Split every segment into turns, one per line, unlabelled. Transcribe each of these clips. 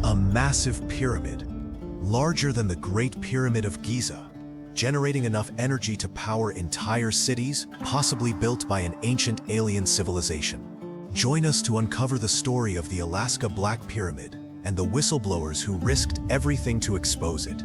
A massive pyramid, larger than the Great Pyramid of Giza, generating enough energy to power entire cities, possibly built by an ancient alien civilization. Join us to uncover the story of the Alaska Black Pyramid and the whistleblowers who risked everything to expose it.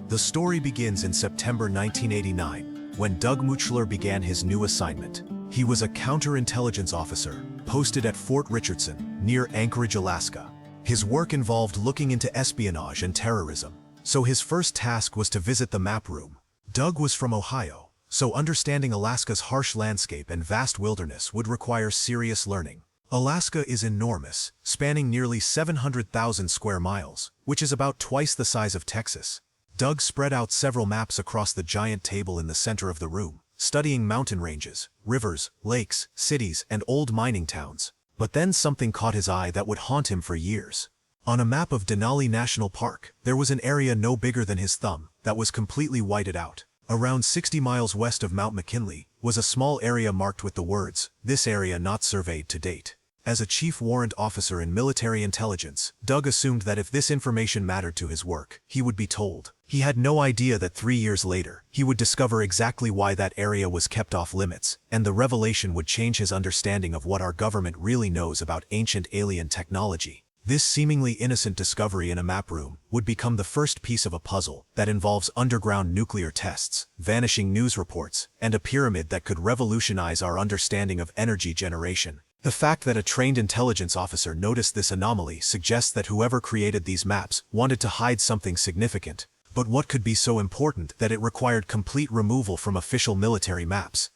The story begins in September 1989, when Doug Muchler began his new assignment. He was a counterintelligence officer, posted at Fort Richardson, near Anchorage, Alaska. His work involved looking into espionage and terrorism, so his first task was to visit the map room. Doug was from Ohio, so understanding Alaska's harsh landscape and vast wilderness would require serious learning. Alaska is enormous, spanning nearly 700,000 square miles, which is about twice the size of Texas. Doug spread out several maps across the giant table in the center of the room, studying mountain ranges, rivers, lakes, cities, and old mining towns. But then something caught his eye that would haunt him for years. On a map of Denali National Park, there was an area no bigger than his thumb that was completely whited out. Around 60 miles west of Mount McKinley was a small area marked with the words, "This area not surveyed to date." As a chief warrant officer in military intelligence, Doug assumed that if this information mattered to his work, he would be told. He had no idea that 3 years later, he would discover exactly why that area was kept off limits, and the revelation would change his understanding of what our government really knows about ancient alien technology. This seemingly innocent discovery in a map room would become the first piece of a puzzle that involves underground nuclear tests, vanishing news reports, and a pyramid that could revolutionize our understanding of energy generation. The fact that a trained intelligence officer noticed this anomaly suggests that whoever created these maps wanted to hide something significant. But what could be so important that it required complete removal from official military maps?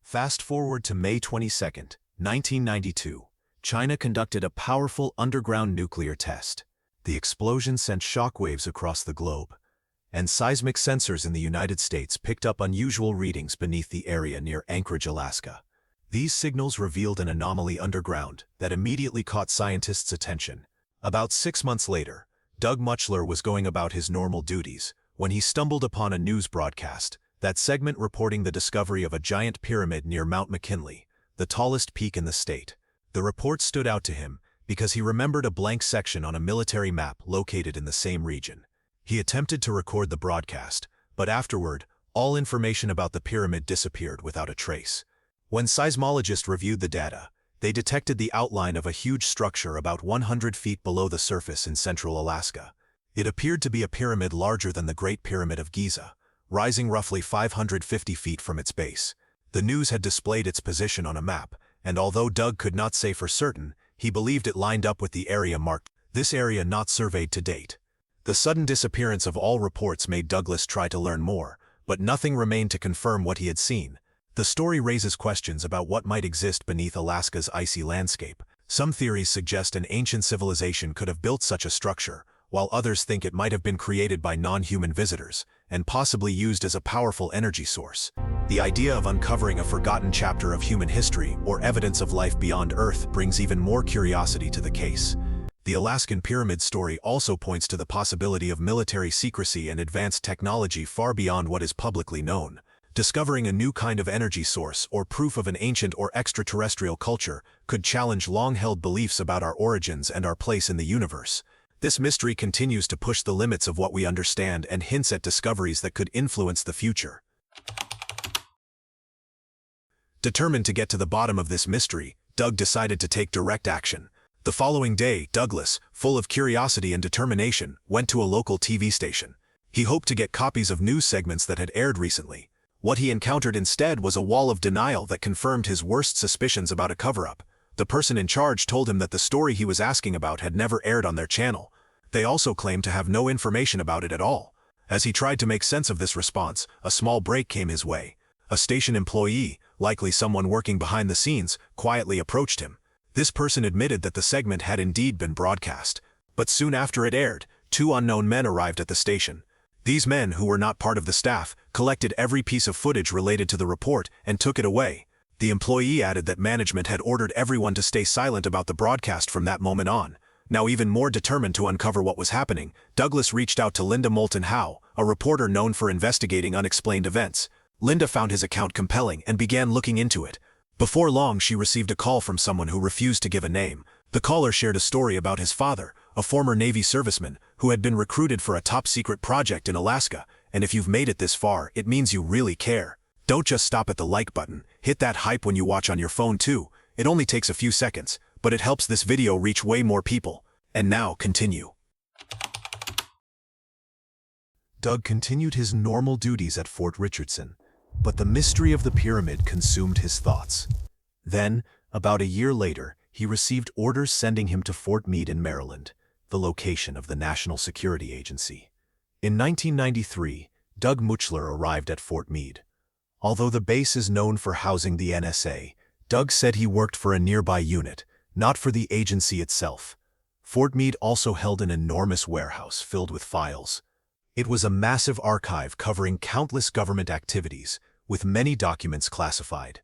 Fast forward to May 22, 1992. China conducted a powerful underground nuclear test. The explosion sent shockwaves across the globe, and seismic sensors in the United States picked up unusual readings beneath the area near Anchorage, Alaska. These signals revealed an anomaly underground that immediately caught scientists' attention. About 6 months later, Doug Muchler was going about his normal duties when he stumbled upon a news broadcast, that segment reporting the discovery of a giant pyramid near Mount McKinley, the tallest peak in the state. The report stood out to him because he remembered a blank section on a military map located in the same region. He attempted to record the broadcast, but afterward, all information about the pyramid disappeared without a trace. When seismologists reviewed the data, they detected the outline of a huge structure about 100 feet below the surface in central Alaska. It appeared to be a pyramid larger than the Great Pyramid of Giza, rising roughly 550 feet from its base. The news had displayed its position on a map, and although Doug could not say for certain, he believed it lined up with the area marked, "This area not surveyed to date." The sudden disappearance of all reports made Douglas try to learn more, but nothing remained to confirm what he had seen. The story raises questions about what might exist beneath Alaska's icy landscape. Some theories suggest an ancient civilization could have built such a structure, while others think it might have been created by non-human visitors, and possibly used as a powerful energy source. The idea of uncovering a forgotten chapter of human history or evidence of life beyond Earth brings even more curiosity to the case. The Alaskan pyramid story also points to the possibility of military secrecy and advanced technology far beyond what is publicly known. Discovering a new kind of energy source or proof of an ancient or extraterrestrial culture could challenge long-held beliefs about our origins and our place in the universe. This mystery continues to push the limits of what we understand and hints at discoveries that could influence the future. Determined to get to the bottom of this mystery, Doug decided to take direct action. The following day, Douglas, full of curiosity and determination, went to a local TV station. He hoped to get copies of news segments that had aired recently. What he encountered instead was a wall of denial that confirmed his worst suspicions about a cover-up. The person in charge told him that the story he was asking about had never aired on their channel. They also claimed to have no information about it at all. As he tried to make sense of this response, a small break came his way. A station employee, likely someone working behind the scenes, quietly approached him. This person admitted that the segment had indeed been broadcast. But soon after it aired, 2 unknown men arrived at the station. These men, who were not part of the staff, collected every piece of footage related to the report and took it away. The employee added that management had ordered everyone to stay silent about the broadcast from that moment on. Now even more determined to uncover what was happening, Douglas reached out to Linda Moulton Howe, a reporter known for investigating unexplained events. Linda found his account compelling and began looking into it. Before long, she received a call from someone who refused to give a name. The caller shared a story about his father, a former Navy serviceman, who had been recruited for a top-secret project in Alaska, and if you've made it this far, it means you really care. Don't just stop at the like button, hit that hype when you watch on your phone too. It only takes a few seconds, but it helps this video reach way more people. And now, continue. Doug continued his normal duties at Fort Richardson, but the mystery of the pyramid consumed his thoughts. Then, about a year later, he received orders sending him to Fort Meade in Maryland, the location of the National Security Agency. In 1993, Doug Muchler arrived at Fort Meade. Although the base is known for housing the NSA, Doug said he worked for a nearby unit, not for the agency itself. Fort Meade also held an enormous warehouse filled with files. It was a massive archive covering countless government activities, with many documents classified.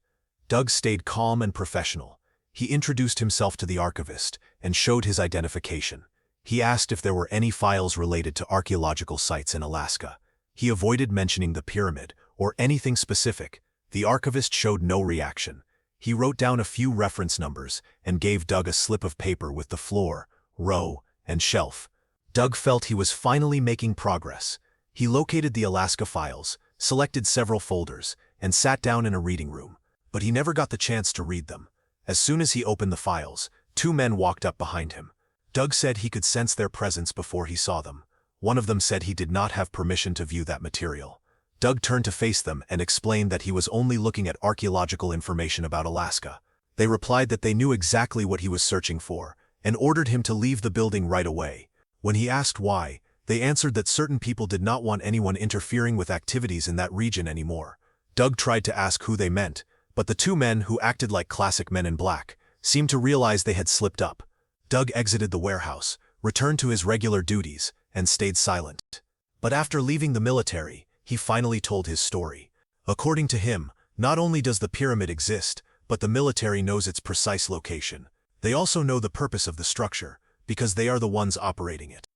Doug stayed calm and professional. He introduced himself to the archivist and showed his identification. He asked if there were any files related to archaeological sites in Alaska. He avoided mentioning the pyramid or anything specific. The archivist showed no reaction. He wrote down a few reference numbers and gave Doug a slip of paper with the floor, row, and shelf. Doug felt he was finally making progress. He located the Alaska files, selected several folders, and sat down in a reading room. But he never got the chance to read them. As soon as he opened the files, two men walked up behind him. Doug said he could sense their presence before he saw them. One of them said he did not have permission to view that material. Doug turned to face them and explained that he was only looking at archaeological information about Alaska. They replied that they knew exactly what he was searching for, and ordered him to leave the building right away. When he asked why, they answered that certain people did not want anyone interfering with activities in that region anymore. Doug tried to ask who they meant, but the two men, who acted like classic men in black, seemed to realize they had slipped up. Doug exited the warehouse, returned to his regular duties, and stayed silent. But after leaving the military, he finally told his story. According to him, not only does the pyramid exist, but the military knows its precise location. They also know the purpose of the structure, because they are the ones operating it.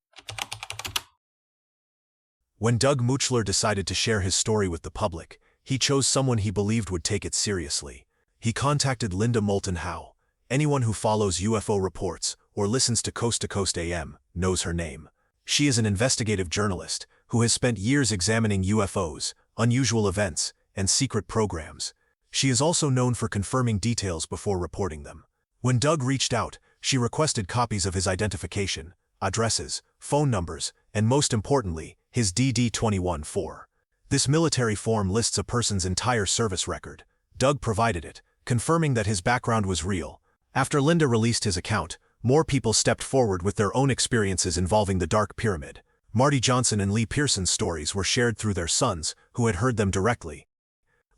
When Doug Muchler decided to share his story with the public, he chose someone he believed would take it seriously. He contacted Linda Moulton Howe. Anyone who follows UFO reports or listens to Coast AM knows her name. She is an investigative journalist who has spent years examining UFOs, unusual events, and secret programs. She is also known for confirming details before reporting them. When Doug reached out, she requested copies of his identification, addresses, phone numbers, and most importantly, his DD-21-4. This military form lists a person's entire service record. Doug provided it, confirming that his background was real. After Linda released his account, more people stepped forward with their own experiences involving the Dark Pyramid. Marty Johnson and Lee Pearson's stories were shared through their sons, who had heard them directly.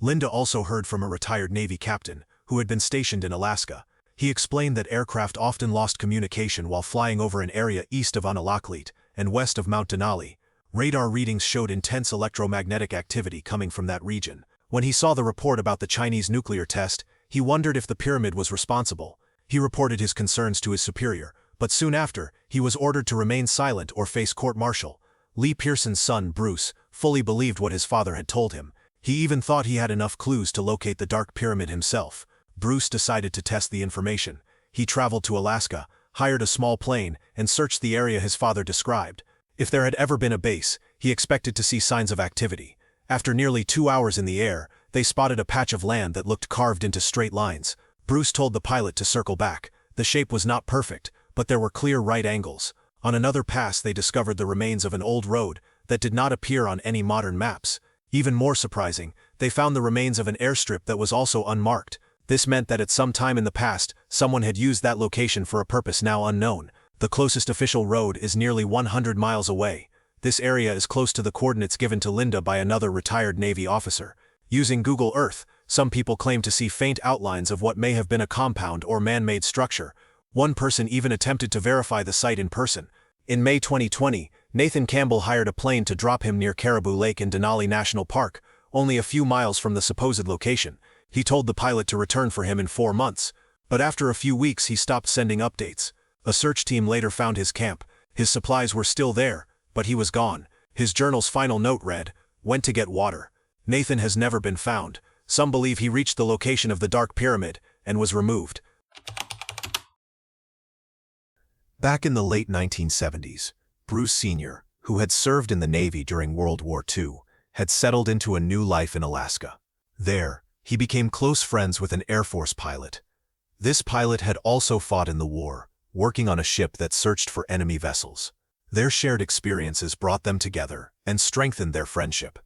Linda also heard from a retired Navy captain, who had been stationed in Alaska. He explained that aircraft often lost communication while flying over an area east of Unalakleet and west of Mount Denali. Radar readings showed intense electromagnetic activity coming from that region. When he saw the report about the Chinese nuclear test, he wondered if the pyramid was responsible. He reported his concerns to his superior, but soon after, he was ordered to remain silent or face court-martial. Lee Pearson's son, Bruce, fully believed what his father had told him. He even thought he had enough clues to locate the Dark Pyramid himself. Bruce decided to test the information. He traveled to Alaska, hired a small plane, and searched the area his father described. If there had ever been a base, he expected to see signs of activity. After nearly 2 hours in the air, they spotted a patch of land that looked carved into straight lines. Bruce told the pilot to circle back. The shape was not perfect, but there were clear right angles. On another pass, they discovered the remains of an old road that did not appear on any modern maps. Even more surprising, they found the remains of an airstrip that was also unmarked. This meant that at some time in the past, someone had used that location for a purpose now unknown. The closest official road is nearly 100 miles away. This area is close to the coordinates given to Linda by another retired Navy officer. Using Google Earth, some people claim to see faint outlines of what may have been a compound or man-made structure. One person even attempted to verify the site in person. In May 2020, Nathan Campbell hired a plane to drop him near Caribou Lake in Denali National Park, only a few miles from the supposed location. He told the pilot to return for him in 4 months, but after a few weeks he stopped sending updates. A search team later found his camp. His supplies were still there, but he was gone. His journal's final note read, "Went to get water." Nathan has never been found. Some believe he reached the location of the Dark Pyramid and was removed. Back in the late 1970s, Bruce Sr., who had served in the Navy during World War II, had settled into a new life in Alaska. There, he became close friends with an Air Force pilot. This pilot had also fought in the war, working on a ship that searched for enemy vessels. Their shared experiences brought them together and strengthened their friendship.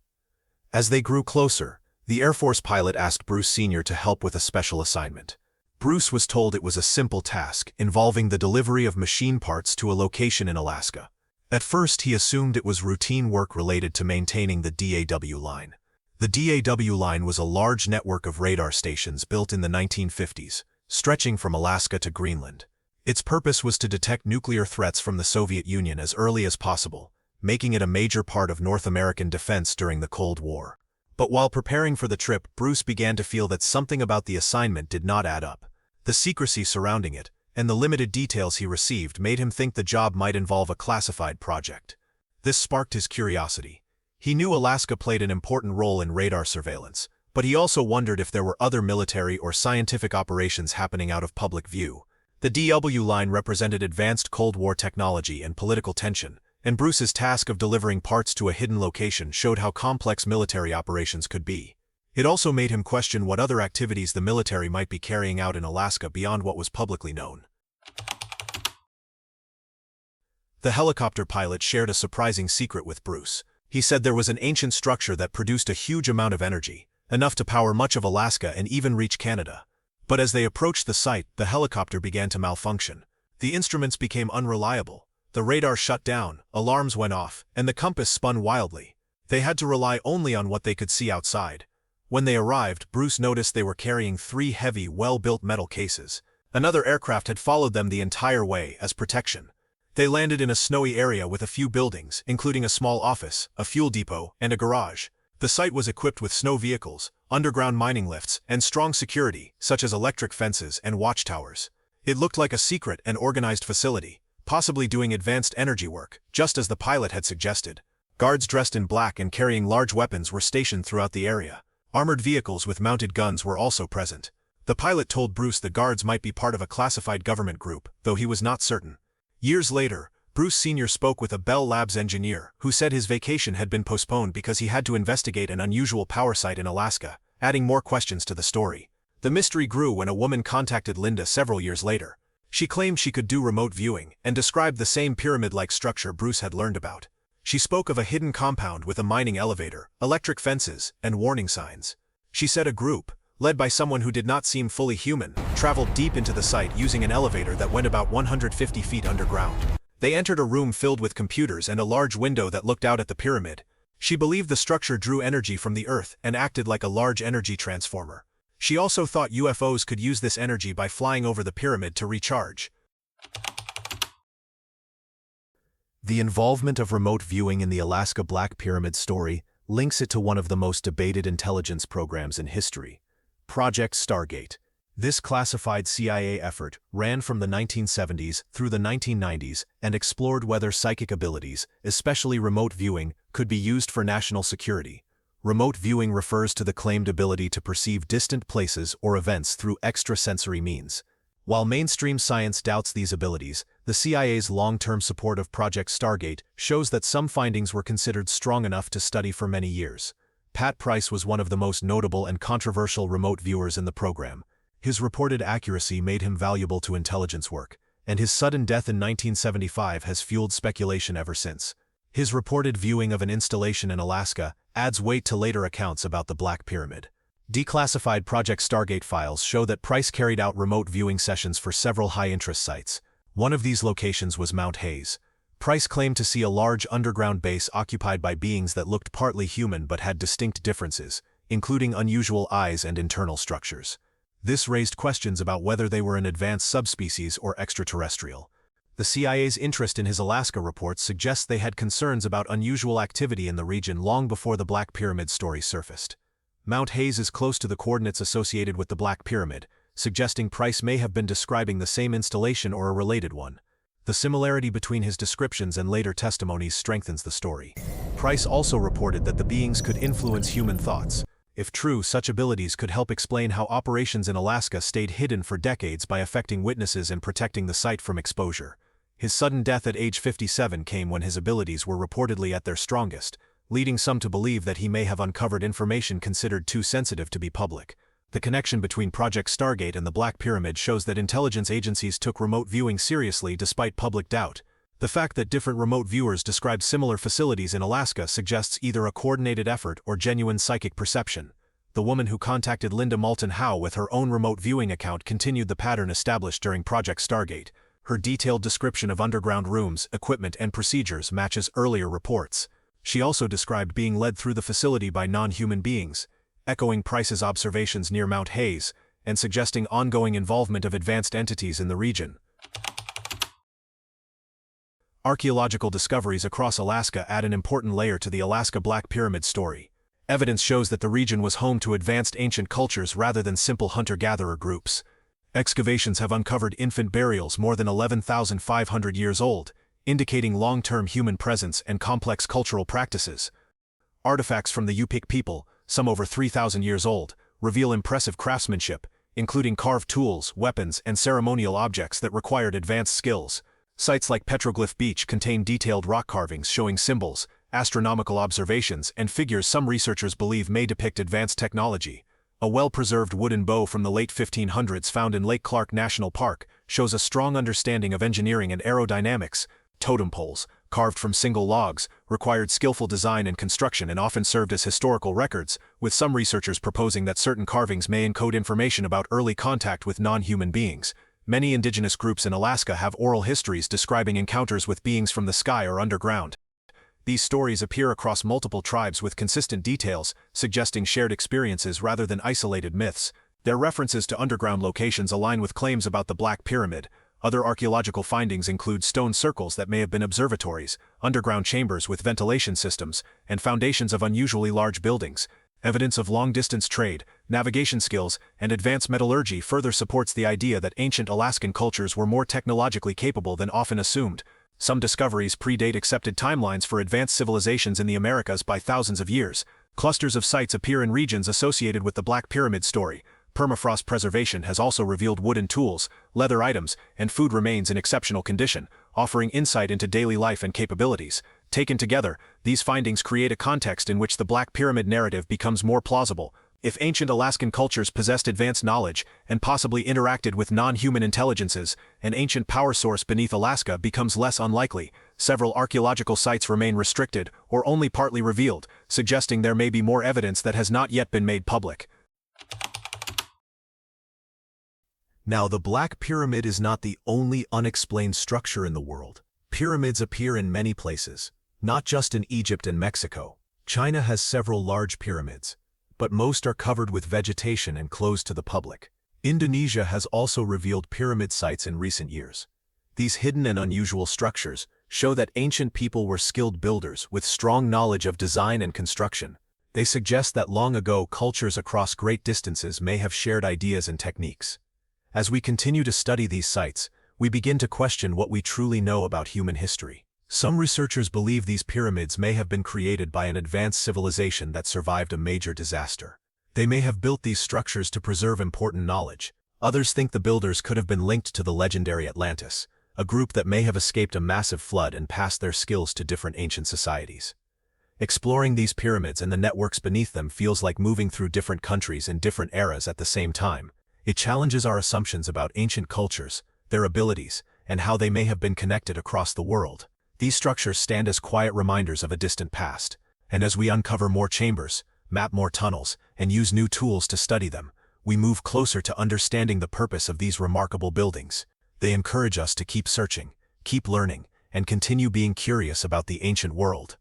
As they grew closer, the Air Force pilot asked Bruce Sr. to help with a special assignment. Bruce was told it was a simple task involving the delivery of machine parts to a location in Alaska. At first, he assumed it was routine work related to maintaining the DAW line. The DAW line was a large network of radar stations built in the 1950s, stretching from Alaska to Greenland. Its purpose was to detect nuclear threats from the Soviet Union as early as possible, making it a major part of North American defense during the Cold War. But while preparing for the trip, Bruce began to feel that something about the assignment did not add up. The secrecy surrounding it, and the limited details he received made him think the job might involve a classified project. This sparked his curiosity. He knew Alaska played an important role in radar surveillance, but he also wondered if there were other military or scientific operations happening out of public view. The DW line represented advanced Cold War technology and political tension, and Bruce's task of delivering parts to a hidden location showed how complex military operations could be. It also made him question what other activities the military might be carrying out in Alaska beyond what was publicly known. The helicopter pilot shared a surprising secret with Bruce. He said there was an ancient structure that produced a huge amount of energy, enough to power much of Alaska and even reach Canada. But as they approached the site, the helicopter began to malfunction. The instruments became unreliable. The radar shut down, alarms went off, and the compass spun wildly. They had to rely only on what they could see outside. When they arrived, Bruce noticed they were carrying 3 heavy, well-built metal cases. Another aircraft had followed them the entire way as protection. They landed in a snowy area with a few buildings, including a small office, a fuel depot, and a garage. The site was equipped with snow vehicles, underground mining lifts, and strong security, such as electric fences and watchtowers. It looked like a secret and organized facility, possibly doing advanced energy work, just as the pilot had suggested. Guards dressed in black and carrying large weapons were stationed throughout the area. Armored vehicles with mounted guns were also present. The pilot told Bruce the guards might be part of a classified government group, though he was not certain. Years later, Bruce Sr. spoke with a Bell Labs engineer who said his vacation had been postponed because he had to investigate an unusual power site in Alaska, adding more questions to the story. The mystery grew when a woman contacted Linda several years later. She claimed she could do remote viewing and described the same pyramid-like structure Bruce had learned about. She spoke of a hidden compound with a mining elevator, electric fences, and warning signs. She said a group, led by someone who did not seem fully human, traveled deep into the site using an elevator that went about 150 feet underground. They entered a room filled with computers and a large window that looked out at the pyramid. She believed the structure drew energy from the Earth and acted like a large energy transformer. She also thought UFOs could use this energy by flying over the pyramid to recharge. The involvement of remote viewing in the Alaska Black Pyramid story links it to one of the most debated intelligence programs in history, Project Stargate. This classified CIA effort ran from the 1970s through the 1990s and explored whether psychic abilities, especially remote viewing, could be used for national security. Remote viewing refers to the claimed ability to perceive distant places or events through extrasensory means. While mainstream science doubts these abilities, the CIA's long-term support of Project Stargate shows that some findings were considered strong enough to study for many years. Pat Price was one of the most notable and controversial remote viewers in the program. His reported accuracy made him valuable to intelligence work, and his sudden death in 1975 has fueled speculation ever since. His reported viewing of an installation in Alaska adds weight to later accounts about the Black Pyramid. Declassified Project Stargate files show that Price carried out remote viewing sessions for several high-interest sites. One of these locations was Mount Hayes. Price claimed to see a large underground base occupied by beings that looked partly human but had distinct differences, including unusual eyes and internal structures. This raised questions about whether they were an advanced subspecies or extraterrestrial. The CIA's interest in his Alaska reports suggests they had concerns about unusual activity in the region long before the Black Pyramid story surfaced. Mount Hayes is close to the coordinates associated with the Black Pyramid, suggesting Price may have been describing the same installation or a related one. The similarity between his descriptions and later testimonies strengthens the story. Price also reported that the beings could influence human thoughts. If true, such abilities could help explain how operations in Alaska stayed hidden for decades by affecting witnesses and protecting the site from exposure. His sudden death at age 57 came when his abilities were reportedly at their strongest, leading some to believe that he may have uncovered information considered too sensitive to be public. The connection between Project Stargate and the Black Pyramid shows that intelligence agencies took remote viewing seriously despite public doubt. The fact that different remote viewers describe similar facilities in Alaska suggests either a coordinated effort or genuine psychic perception. The woman who contacted Linda Moulton Howe with her own remote viewing account continued the pattern established during Project Stargate. Her detailed description of underground rooms, equipment, and procedures matches earlier reports. She also described being led through the facility by non-human beings, echoing Price's observations near Mount Hayes, and suggesting ongoing involvement of advanced entities in the region. Archaeological discoveries across Alaska add an important layer to the Alaska Black Pyramid story. Evidence shows that the region was home to advanced ancient cultures rather than simple hunter-gatherer groups. Excavations have uncovered infant burials more than 11,500 years old, indicating long-term human presence and complex cultural practices. Artifacts from the Yupik people, some over 3,000 years old, reveal impressive craftsmanship, including carved tools, weapons, and ceremonial objects that required advanced skills. Sites like Petroglyph Beach contain detailed rock carvings showing symbols, astronomical observations, and figures some researchers believe may depict advanced technology. A well-preserved wooden bow from the late 1500s found in Lake Clark National Park shows a strong understanding of engineering and aerodynamics. Totem poles, carved from single logs, required skillful design and construction and often served as historical records, with some researchers proposing that certain carvings may encode information about early contact with non-human beings. Many indigenous groups in Alaska have oral histories describing encounters with beings from the sky or underground. These stories appear across multiple tribes with consistent details, suggesting shared experiences rather than isolated myths. Their references to underground locations align with claims about the Black Pyramid. Other archaeological findings include stone circles that may have been observatories, underground chambers with ventilation systems, and foundations of unusually large buildings. Evidence of long-distance trade, navigation skills, and advanced metallurgy further supports the idea that ancient Alaskan cultures were more technologically capable than often assumed. Some discoveries predate accepted timelines for advanced civilizations in the Americas by thousands of years. Clusters of sites appear in regions associated with the Black Pyramid story. Permafrost preservation has also revealed wooden tools, leather items, and food remains in exceptional condition, offering insight into daily life and capabilities. Taken together, these findings create a context in which the Black Pyramid narrative becomes more plausible. If ancient Alaskan cultures possessed advanced knowledge and possibly interacted with non-human intelligences, an ancient power source beneath Alaska becomes less unlikely. Several archaeological sites remain restricted or only partly revealed, suggesting there may be more evidence that has not yet been made public.
Now, the Black Pyramid is not the only unexplained structure in the world. Pyramids appear in many places, not just in Egypt and Mexico. China has several large pyramids, but most are covered with vegetation and closed to the public. Indonesia has also revealed pyramid sites in recent years. These hidden and unusual structures show that ancient people were skilled builders with strong knowledge of design and construction. They suggest that long ago cultures across great distances may have shared ideas and techniques. As we continue to study these sites, we begin to question what we truly know about human history. Some researchers believe these pyramids may have been created by an advanced civilization that survived a major disaster. They may have built these structures to preserve important knowledge. Others think the builders could have been linked to the legendary Atlantis, a group that may have escaped a massive flood and passed their skills to different ancient societies. Exploring these pyramids and the networks beneath them feels like moving through different countries and different eras at the same time. It challenges our assumptions about ancient cultures, their abilities, and how they may have been connected across the world. These structures stand as quiet reminders of a distant past, and as we uncover more chambers, map more tunnels, and use new tools to study them, we move closer to understanding the purpose of these remarkable buildings. They encourage us to keep searching, keep learning, and continue being curious about the ancient world.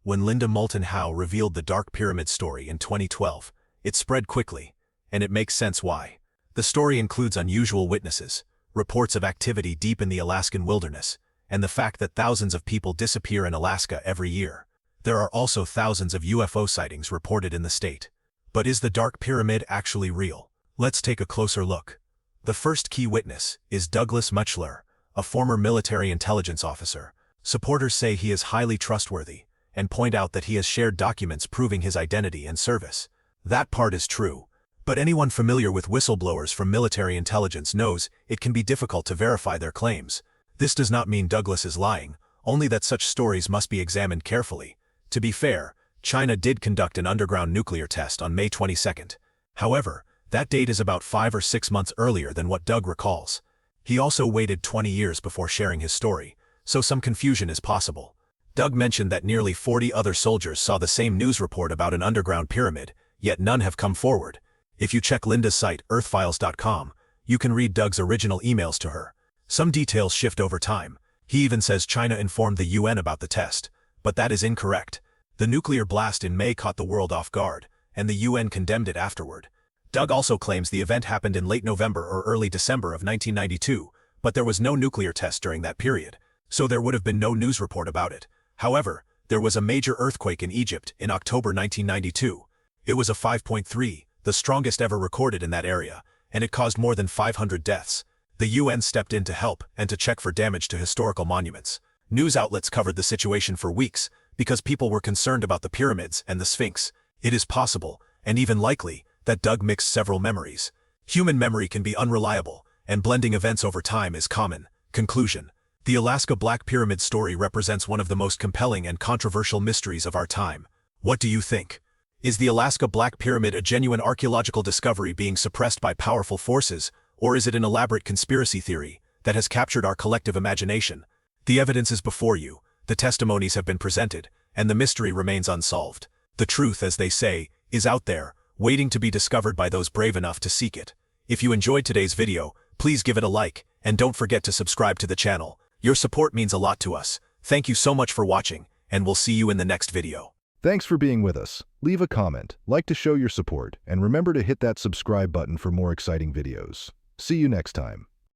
When Linda Moulton Howe revealed the Dark Pyramid story in 2012, it spread quickly, and it makes sense why. The story includes unusual witnesses, reports of activity deep in the Alaskan wilderness, and the fact that thousands of people disappear in Alaska every year. There are also thousands of UFO sightings reported in the state. But is the Dark Pyramid actually real? Let's take a closer look. The first key witness is Douglas Muchler, a former military intelligence officer. Supporters say he is highly trustworthy, and point out that he has shared documents proving his identity and service. That part is true. But anyone familiar with whistleblowers from military intelligence knows it can be difficult to verify their claims. This does not mean Douglas is lying, only that such stories must be examined carefully. To be fair, China did conduct an underground nuclear test on May 22nd. However, that date is about 5 or 6 months earlier than what Doug recalls. He also waited 20 years before sharing his story, so some confusion is possible. Doug mentioned that nearly 40 other soldiers saw the same news report about an underground pyramid, yet none have come forward. If you check Linda's site, earthfiles.com, you can read Doug's original emails to her. Some details shift over time. He even says China informed the UN about the test, but that is incorrect. The nuclear blast in May caught the world off guard, and the UN condemned it afterward. Doug also claims the event happened in late November or early December of 1992, but there was no nuclear test during that period, so there would have been no news report about it. However, there was a major earthquake in Egypt in October 1992. It was a 5.3, the strongest ever recorded in that area, and it caused more than 500 deaths. The UN stepped in to help and to check for damage to historical monuments. News outlets covered the situation for weeks because people were concerned about the pyramids and the Sphinx. It is possible, and even likely, that Doug mixed several memories. Human memory can be unreliable, and blending events over time is common. Conclusion: the Alaska Black Pyramid story represents one of the most compelling and controversial mysteries of our time. What do you think? Is the Alaska Black Pyramid a genuine archaeological discovery being suppressed by powerful forces, or is it an elaborate conspiracy theory that has captured our collective imagination? The evidence is before you, the testimonies have been presented, and the mystery remains unsolved. The truth, as they say, is out there, waiting to be discovered by those brave enough to seek it. If you enjoyed today's video, please give it a like, and don't forget to subscribe to the channel. Your support means a lot to us. Thank you so much for watching, and we'll see you in the next video.
Thanks for being with us. Leave a comment, like to show your support, and remember to hit that subscribe button for more exciting videos. See you next time.